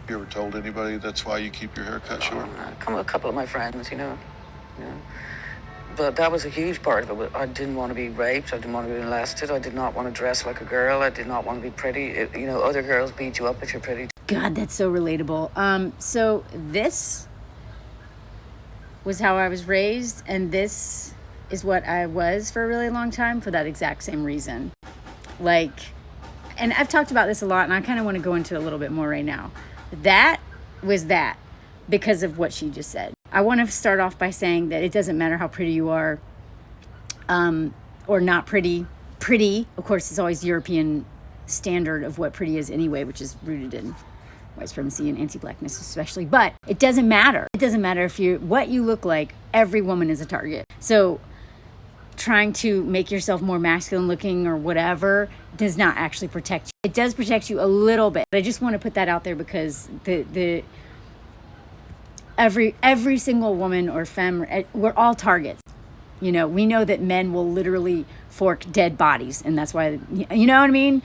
You ever told anybody that's why you keep your hair cut short? A couple of my friends, But that was a huge part of it. I didn't want to be raped. I didn't want to be molested. I did not want to dress like a girl. I did not want to be pretty. Other girls beat you up if you're pretty. God, that's so relatable. So this was how I was raised, and this is what I was for a really long time for that exact same reason. And I've talked about this a lot, and I kind of want to go into it a little bit more right now. That was that because of what she just said. I want to start off by saying that it doesn't matter how pretty you are, or not pretty. Pretty, of course, is always European standard of what pretty is anyway, which is rooted in white supremacy and anti-blackness especially. But it doesn't matter. It doesn't matter what you look like. Every woman is a target. So trying to make yourself more masculine looking or whatever does not actually protect you. It does protect you a little bit. I just want to put that out there because every single woman or femme, we're all targets. We know that men will literally fork dead bodies, and that's why, you know what I mean?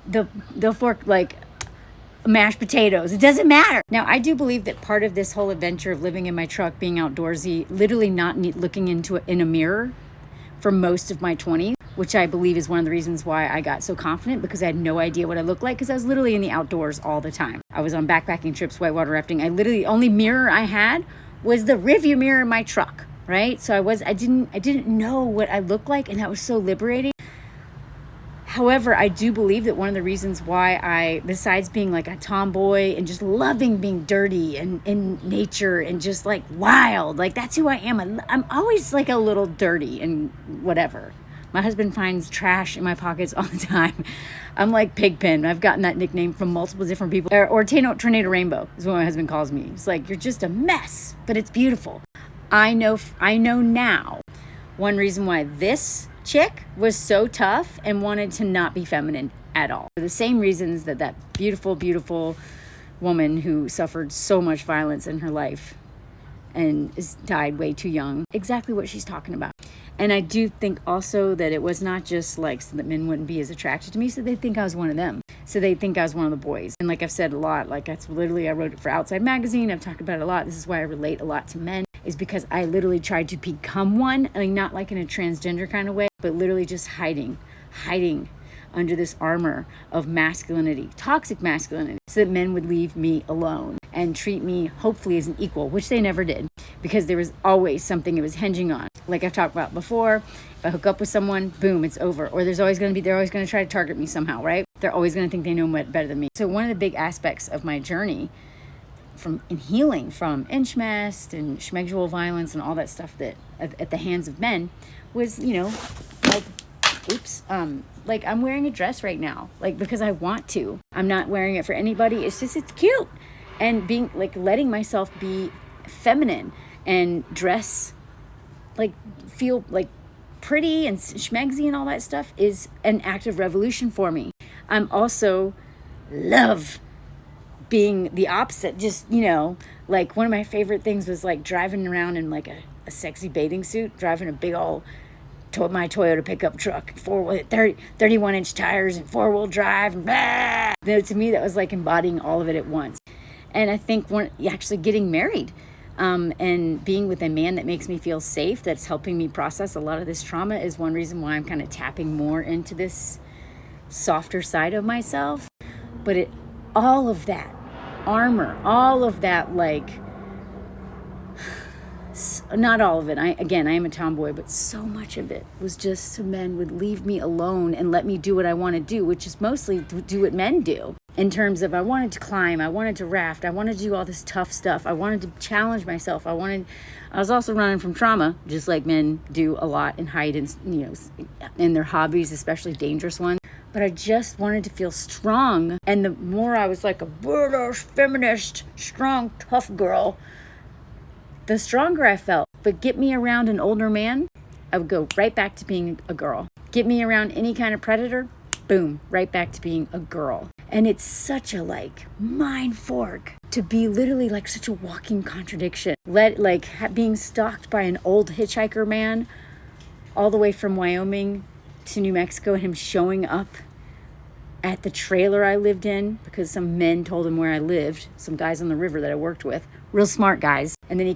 They'll fork like mashed potatoes. It doesn't matter. Now, I do believe that part of this whole adventure of living in my truck, being outdoorsy, literally not looking in a mirror for most of my 20s, which I believe is one of the reasons why I got so confident, because I had no idea what I looked like, because I was literally in the outdoors all the time. I was on backpacking trips, whitewater rafting. The only mirror I had was the rearview mirror in my truck, right? So I didn't know what I looked like, and that was so liberating. However, I do believe that one of the reasons why besides being like a tomboy and just loving being dirty and in nature and just like wild, like that's who I am. I'm always like a little dirty and whatever. My husband finds trash in my pockets all the time. I'm like Pigpen. I've gotten that nickname from multiple different people. Or Tornado Rainbow is what my husband calls me. It's like, you're just a mess, but it's beautiful. I know now one reason why this chick was so tough and wanted to not be feminine at all. For the same reasons that beautiful, beautiful woman who suffered so much violence in her life and died way too young. Exactly what she's talking about. And I do think also that it was not just like so that men wouldn't be as attracted to me, so they think I was one of them. So they think I was one of the boys. And like I've said a lot, like that's literally, I wrote it for Outside Magazine. I've talked about it a lot. This is why I relate a lot to men, is because I literally tried to become one, like not like in a transgender kind of way, but literally just hiding under this armor of masculinity, toxic masculinity, so that men would leave me alone and treat me hopefully as an equal, which they never did, because there was always something it was hinging on. Like I've talked about before, if I hook up with someone, boom, it's over. Or they're always going to try to target me somehow, right? They're always going to think they know better than me. So one of the big aspects of my journey in healing from incest and schmegdual violence and all that stuff that at the hands of men was, like I'm wearing a dress right now, like because I want to. I'm not wearing it for anybody. It's cute. And being like letting myself be feminine and dress, like feel like pretty and schmegsy and all that stuff is an act of revolution for me. I'm also love being the opposite. Just, like one of my favorite things was like driving around in like a sexy bathing suit, driving a big old my Toyota pickup truck, 31-inch tires and 4-wheel drive. And blah. To me, that was like embodying all of it at once. And I think actually getting married and being with a man that makes me feel safe, that's helping me process a lot of this trauma, is one reason why I'm kind of tapping more into this softer side of myself. But all of that armor, all of that, like, not all of it. I am a tomboy, but so much of it was just so men would leave me alone and let me do what I want to do, which is mostly do what men do. In terms of, I wanted to climb, I wanted to raft, I wanted to do all this tough stuff, I wanted to challenge myself, I was also running from trauma, just like men do a lot and hide in their hobbies, especially dangerous ones. But I just wanted to feel strong. And the more I was like a British feminist, strong, tough girl, the stronger I felt. But get me around an older man, I would go right back to being a girl. Get me around any kind of predator, boom, right back to being a girl. And it's such a like mind fork to be literally like such a walking contradiction. Being stalked by an old hitchhiker man all the way from Wyoming to New Mexico, and him showing up at the trailer I lived in because some men told him where I lived, some guys on the river that I worked with, real smart guys. And then he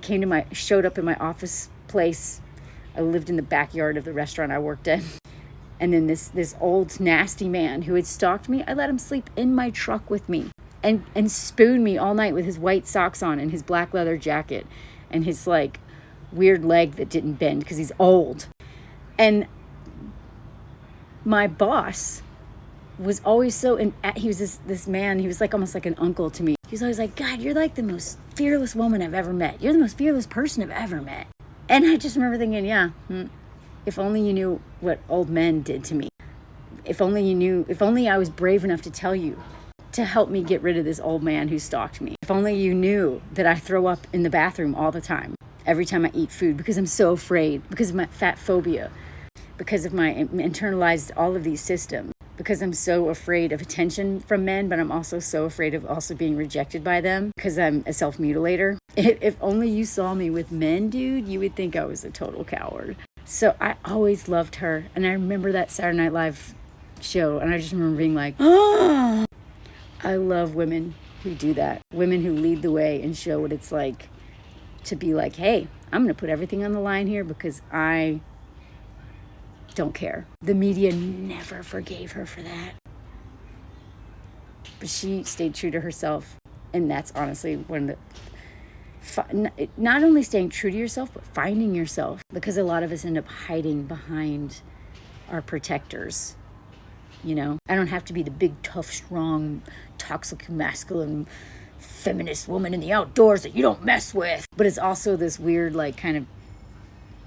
showed up in my office place. I lived in the backyard of the restaurant I worked at. And then this old nasty man who had stalked me, I let him sleep in my truck with me and spoon me all night with his white socks on and his black leather jacket and his like weird leg that didn't bend because he's old. And my boss was always he was this man, he was like almost like an uncle to me. He was always like, God, you're like the most fearless woman I've ever met. You're the most fearless person I've ever met. And I just remember thinking, if only you knew what old men did to me. If only I was brave enough to tell you to help me get rid of this old man who stalked me. If only you knew that I throw up in the bathroom all the time, every time I eat food, because I'm so afraid, because of my fat phobia, because of my internalized all of these systems, because I'm so afraid of attention from men, but I'm also so afraid of also being rejected by them because I'm a self-mutilator. If only you saw me with men, dude, you would think I was a total coward. So I always loved her. And I remember that Saturday Night Live show, and I just remember being like, oh, I love women who do that. Women who lead the way and show what it's like to be like, hey, I'm going to put everything on the line here because I don't care. The media never forgave her for that. But she stayed true to herself. And that's honestly one of the... Not only staying true to yourself, but finding yourself. Because a lot of us end up hiding behind our protectors. You know? I don't have to be the big, tough, strong, toxic, masculine, feminist woman in the outdoors that you don't mess with. But it's also this weird, like, kind of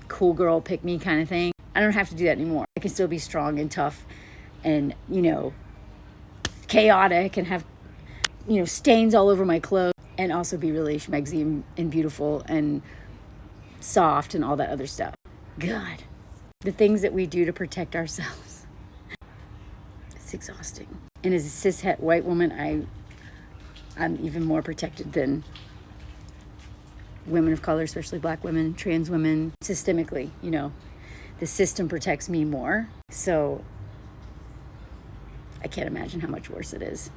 cool girl, pick me kind of thing. I don't have to do that anymore. I can still be strong and tough and, chaotic and have, stains all over my clothes and also be really schmegzy and beautiful and soft and all that other stuff. God, the things that we do to protect ourselves. It's exhausting. And as a cishet white woman, I'm even more protected than women of color, especially black women, trans women, systemically, The system protects me more, so I can't imagine how much worse it is.